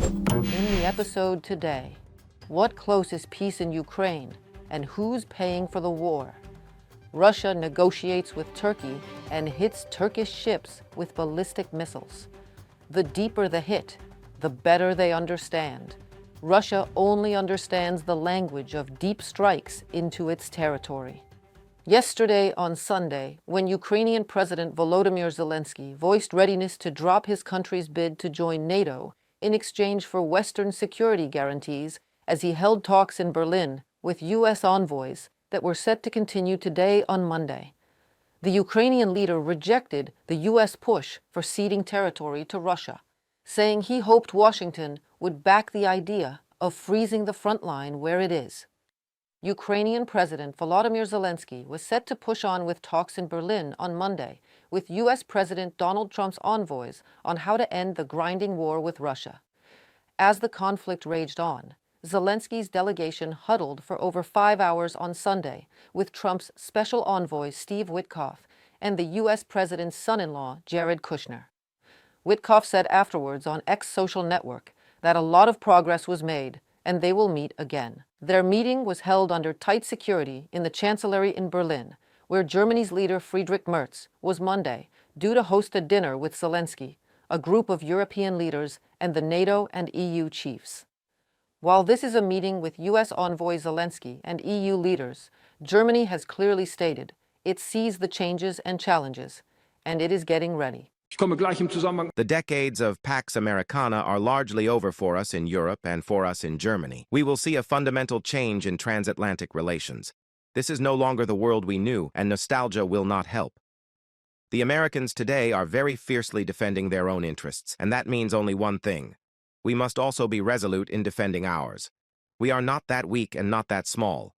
In the episode today, what close is peace in Ukraine and who's paying for the war? Russia negotiates with Turkey and hits Turkish ships with ballistic missiles. The deeper the hit, the better they understand. Russia only understands the language of deep strikes into its territory. Yesterday, on Sunday, when Ukrainian President Volodymyr Zelensky voiced readiness to drop his country's bid to join NATO in exchange for Western security guarantees as he held talks in Berlin with U.S. envoys that were set to continue today on Monday. The Ukrainian leader rejected the U.S. push for ceding territory to Russia, saying he hoped Washington would back the idea of freezing the front line where it is. Ukrainian President Volodymyr Zelensky was set to push on with talks in Berlin on Monday with U.S. President Donald Trump's envoys on how to end the grinding war with Russia. As the conflict raged on, Zelensky's delegation huddled for over 5 hours on Sunday with Trump's special envoy Steve Witkoff and the U.S. President's son-in-law Jared Kushner. Witkoff said afterwards on X social network that a lot of progress was made and they will meet again. Their meeting was held under tight security in the Chancellery in Berlin, where Germany's leader Friedrich Merz was Monday due to host a dinner with Zelensky, a group of European leaders, and the NATO and EU chiefs. While this is a meeting with U.S. envoy Zelensky and EU leaders, Germany has clearly stated it sees the changes and challenges, and it is getting ready. The decades of Pax Americana are largely over for us in Europe and for us in Germany. We will see a fundamental change in transatlantic relations. This is no longer the world we knew, and nostalgia will not help. The Americans today are very fiercely defending their own interests, and that means only one thing. We must also be resolute in defending ours. We are not that weak and not that small.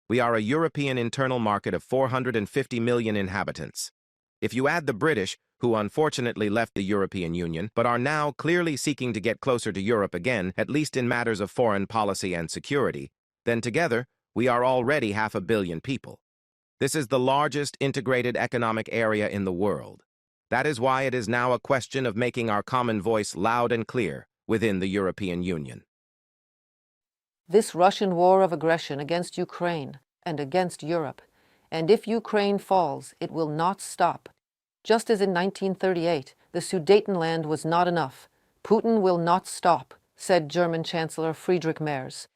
We are a European internal market of 450 million inhabitants. If you add the British, who unfortunately left the European Union, but are now clearly seeking to get closer to Europe again, at least in matters of foreign policy and security, then together, we are already 500 million people. This is the largest integrated economic area in the world. That is why it is now a question of making our common voice loud and clear within the European Union. This Russian war of aggression against Ukraine and against Europe, and if Ukraine falls, it will not stop. Just as in 1938, the Sudetenland was not enough. Putin will not stop, said German Chancellor Friedrich Merz.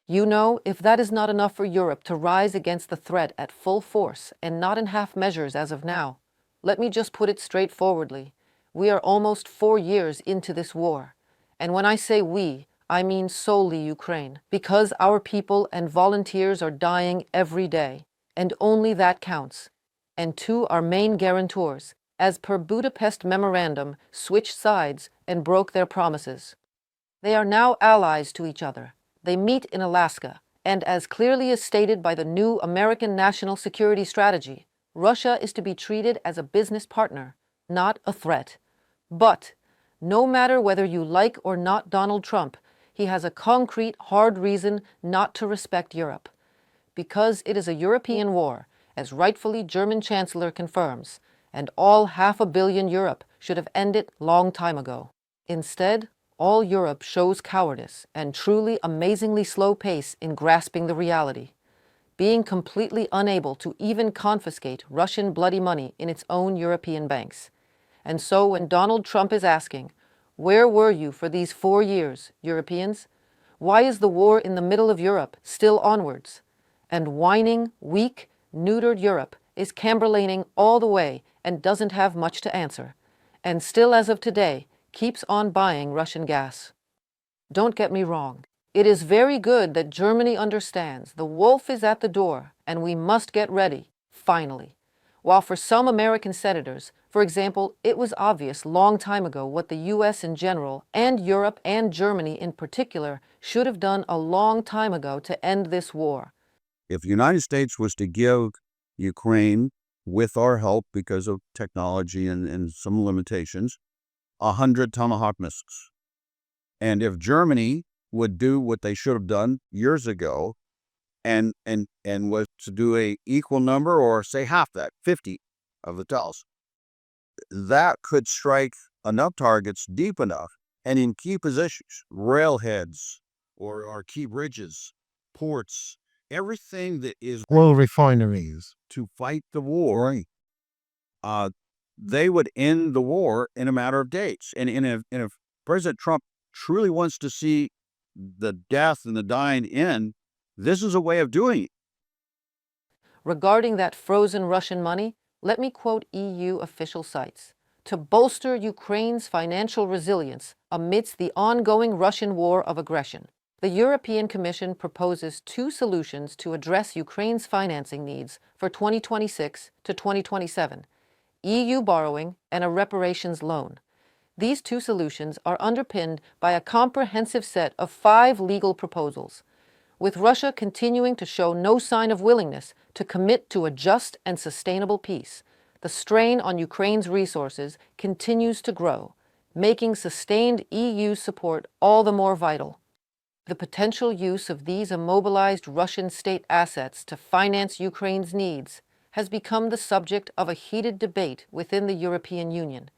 You know, if that is not enough for Europe to rise against the threat at full force and not in half measures as of now, let me just put it straightforwardly. We are almost 4 years into this war. And when I say we, I mean solely Ukraine, because our people and volunteers are dying every day, and only that counts. And two, our main guarantors, as per Budapest Memorandum, switched sides and broke their promises. They are now allies to each other. They meet in Alaska, and as clearly as stated by the new American National Security Strategy, Russia is to be treated as a business partner, not a threat. But, no matter whether you like or not Donald Trump, he has a concrete, hard reason not to respect Europe. Because it is a European war, as rightfully German Chancellor confirms, and all 500 million Europe should have ended long time ago. Instead, all Europe shows cowardice and truly amazingly slow pace in grasping the reality, being completely unable to even confiscate Russian bloody money in its own European banks. And so when Donald Trump is asking, where were you for these 4 years, Europeans? Why is the war in the middle of Europe still onwards? And whining, weak, neutered Europe is Camberlaning all the way and doesn't have much to answer, and still as of today keeps on buying Russian gas. Don't get me wrong. It is very good that Germany understands the wolf is at the door and we must get ready, finally. While for some American senators, for example, it was obvious long time ago what the U.S. in general and Europe and Germany in particular should have done a long time ago to end this war. If the United States was to give Ukraine, with our help because of technology and some limitations, 100 Tomahawk missiles, and if Germany would do what they should have done years ago and was to do a equal number or say half that, 50 of the TELs, that could strike enough targets deep enough and in key positions, railheads or key bridges, ports, everything that is oil refineries to fight the war, uh, they would end the war in a matter of days. And if President Trump truly wants to see the death and the dying end, this is a way of doing it. Regarding that frozen Russian money, let me quote EU official sites. To bolster Ukraine's financial resilience amidst the ongoing Russian war of aggression, the European Commission proposes two solutions to address Ukraine's financing needs for 2026 to 2027: EU borrowing and a reparations loan. These two solutions are underpinned by a comprehensive set of 5 legal proposals. With Russia continuing to show no sign of willingness to commit to a just and sustainable peace, the strain on Ukraine's resources continues to grow, making sustained EU support all the more vital. The potential use of these immobilized Russian state assets to finance Ukraine's needs has become the subject of a heated debate within the European Union.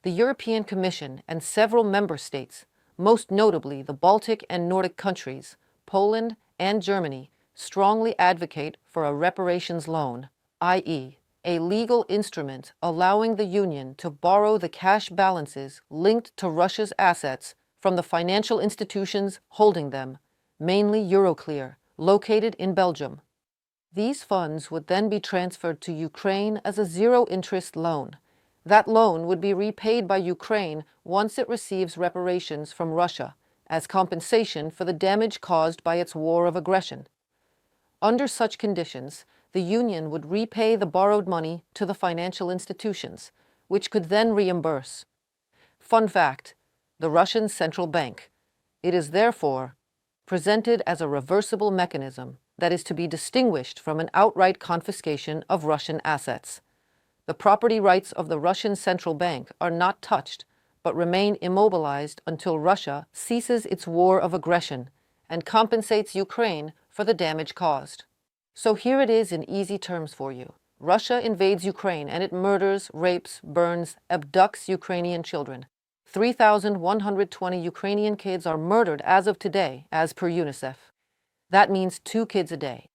The European Commission and several member states, most notably the Baltic and Nordic countries, Poland and Germany, strongly advocate for a reparations loan, i.e., a legal instrument allowing the Union to borrow the cash balances linked to Russia's assets from the financial institutions holding them, mainly Euroclear, located in Belgium. These funds would then be transferred to Ukraine as a zero-interest loan. That loan would be repaid by Ukraine once it receives reparations from Russia, as compensation for the damage caused by its war of aggression. Under such conditions, the Union would repay the borrowed money to the financial institutions, which could then reimburse. Fun fact: the Russian central bank. It is therefore presented as a reversible mechanism that is to be distinguished from an outright confiscation of Russian assets. The property rights of the Russian central bank are not touched, but remain immobilized until Russia ceases its war of aggression and compensates Ukraine for the damage caused. So here it is in easy terms for you. Russia invades Ukraine and it murders, rapes, burns, abducts Ukrainian children. 3,120 Ukrainian kids are murdered as of today, as per UNICEF. That means 2 kids a day.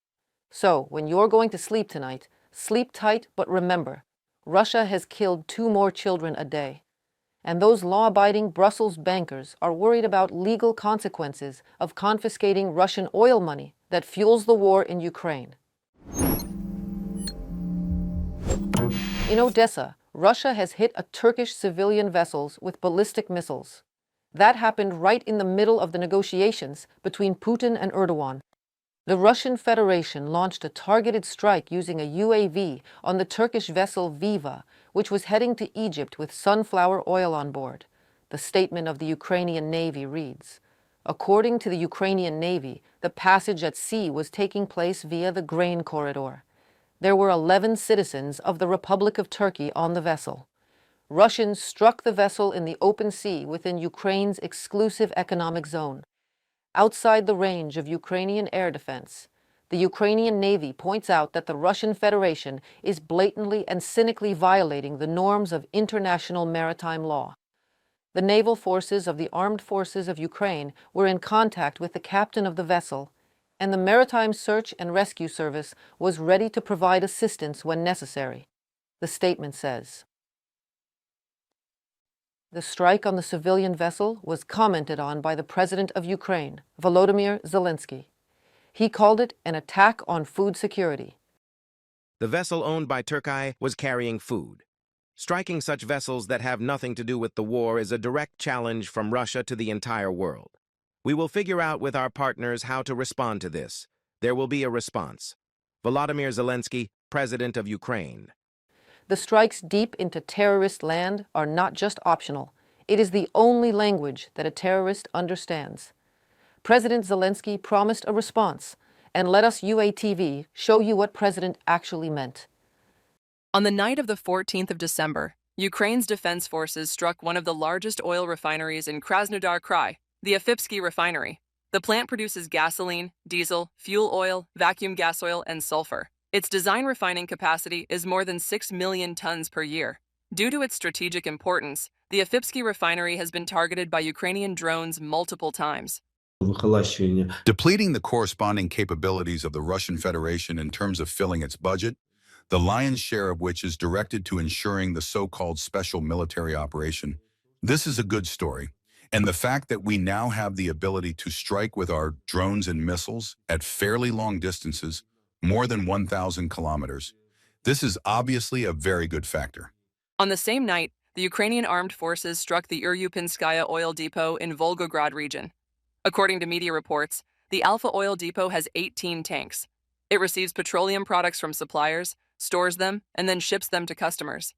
So when you're going to sleep tonight, sleep tight, but remember, Russia has killed 2 more children a day. And those law-abiding Brussels bankers are worried about legal consequences of confiscating Russian oil money that fuels the war in Ukraine. In Odessa, Russia has hit a Turkish civilian vessels with ballistic missiles. That happened right in the middle of the negotiations between Putin and Erdoğan. The Russian Federation launched a targeted strike using a UAV on the Turkish vessel Viva, which was heading to Egypt with sunflower oil on board. The statement of the Ukrainian Navy reads, according to the Ukrainian Navy, the passage at sea was taking place via the grain corridor. There were 11 citizens of the Republic of Turkey on the vessel. Russians struck the vessel in the open sea within Ukraine's exclusive economic zone, outside the range of Ukrainian air defense. The Ukrainian Navy points out that the Russian Federation is blatantly and cynically violating the norms of international maritime law. The naval forces of the Armed Forces of Ukraine were in contact with the captain of the vessel, and the Maritime Search and Rescue Service was ready to provide assistance when necessary. The statement says, the strike on the civilian vessel was commented on by the President of Ukraine, Volodymyr Zelensky. He called it an attack on food security. The vessel owned by Turkey was carrying food. Striking such vessels that have nothing to do with the war is a direct challenge from Russia to the entire world. We will figure out with our partners how to respond to this. There will be a response. Volodymyr Zelensky, President of Ukraine. The strikes deep into terrorist land are not just optional. It is the only language that a terrorist understands. President Zelensky promised a response, and let us UATV show you what President actually meant. On the night of the 14th of December, Ukraine's defense forces struck one of the largest oil refineries in Krasnodar Krai, the Afipsky refinery. The plant produces gasoline, diesel, fuel oil, vacuum gas oil, and sulfur. Its design refining capacity is more than 6 million tons per year. Due to its strategic importance, the Afipsky refinery has been targeted by Ukrainian drones multiple times. Depleting the corresponding capabilities of the Russian Federation in terms of filling its budget, the lion's share of which is directed to ensuring the so-called special military operation. This is a good story, and the fact that we now have the ability to strike with our drones and missiles at fairly long distances, more than 1,000 kilometers, this is obviously a very good factor. On the same night, the Ukrainian armed forces struck the Uryupinskaya oil depot in Volgograd region. According to media reports, the Alpha oil depot has 18 tanks. It receives petroleum products from suppliers, stores them, and then ships them to customers.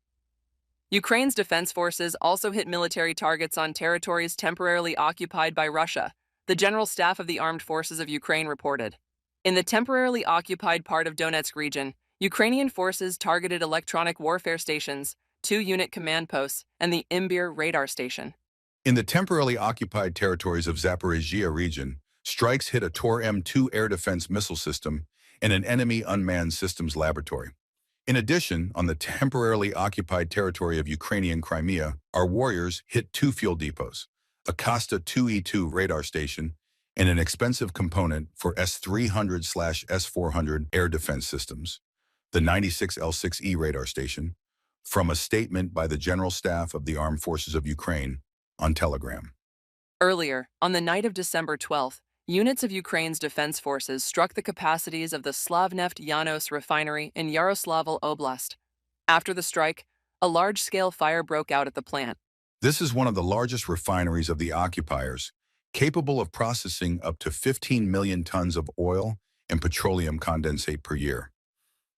Ukraine's defense forces also hit military targets on territories temporarily occupied by Russia, the General Staff of the Armed Forces of Ukraine reported. In the temporarily occupied part of Donetsk region, Ukrainian forces targeted electronic warfare stations, 2-unit command posts, and the Imbir radar station. In the temporarily occupied territories of Zaporizhia region, strikes hit a Tor-M2 air defense missile system and an enemy unmanned systems laboratory. In addition, on the temporarily occupied territory of Ukrainian Crimea, our warriors hit 2 fuel depots, a Kosta 2E2 radar station, and an expensive component for S-300/S-400 air defense systems, the 96L6E radar station, from a statement by the General Staff of the Armed Forces of Ukraine on Telegram. Earlier, on the night of December 12th, units of Ukraine's defense forces struck the capacities of the Slavneft Yanos refinery in Yaroslavl Oblast. After the strike, a large-scale fire broke out at the plant. This is one of the largest refineries of the occupiers, capable of processing up to 15 million tons of oil and petroleum condensate per year.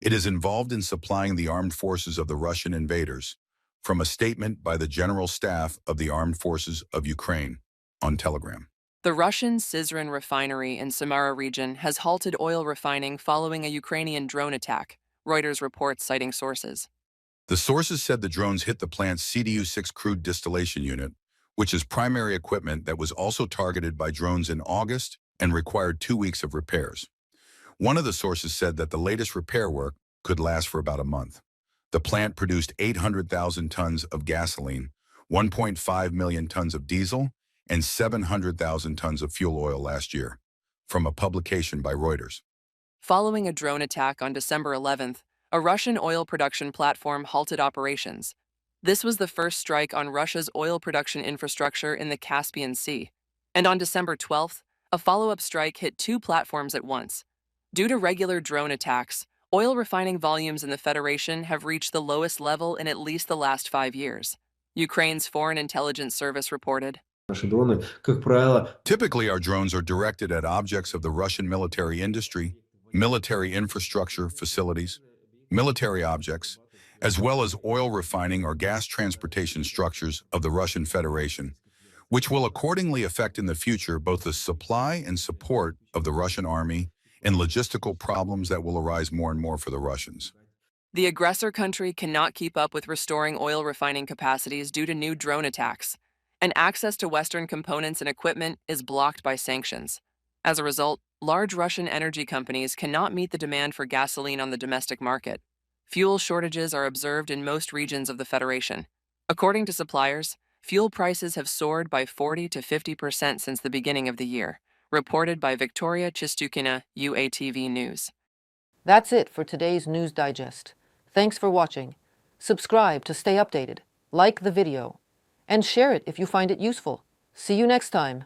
It is involved in supplying the armed forces of the Russian invaders, from a statement by the General Staff of the Armed Forces of Ukraine on Telegram. The Russian Syzran refinery in Samara region has halted oil refining following a Ukrainian drone attack, Reuters reports citing sources. The sources said the drones hit the plant's CDU-6 crude distillation unit, which is primary equipment that was also targeted by drones in August and required 2 weeks of repairs. One of the sources said that the latest repair work could last for about a month. The plant produced 800,000 tons of gasoline, 1.5 million tons of diesel, and 700,000 tons of fuel oil last year, from a publication by Reuters. Following a drone attack on December 11th, a Russian oil production platform halted operations. This was the first strike on Russia's oil production infrastructure in the Caspian Sea. And on December 12th, a follow-up strike hit 2 platforms at once. Due to regular drone attacks, oil refining volumes in the Federation have reached the lowest level in at least the last 5 years, Ukraine's Foreign Intelligence Service reported. Typically, our drones are directed at objects of the Russian military industry, military infrastructure facilities, military objects, as well as oil refining or gas transportation structures of the Russian Federation, which will accordingly affect in the future both the supply and support of the Russian army and logistical problems that will arise more and more for the Russians. The aggressor country cannot keep up with restoring oil refining capacities due to new drone attacks, and access to Western components and equipment is blocked by sanctions. As a result, large Russian energy companies cannot meet the demand for gasoline on the domestic market. Fuel shortages are observed in most regions of the Federation. According to suppliers, fuel prices have soared by 40 to 50% since the beginning of the year, reported by Victoria Chistukina, UATV News. That's it for today's News Digest. Thanks for watching. Subscribe to stay updated, like the video, and share it if you find it useful. See you next time.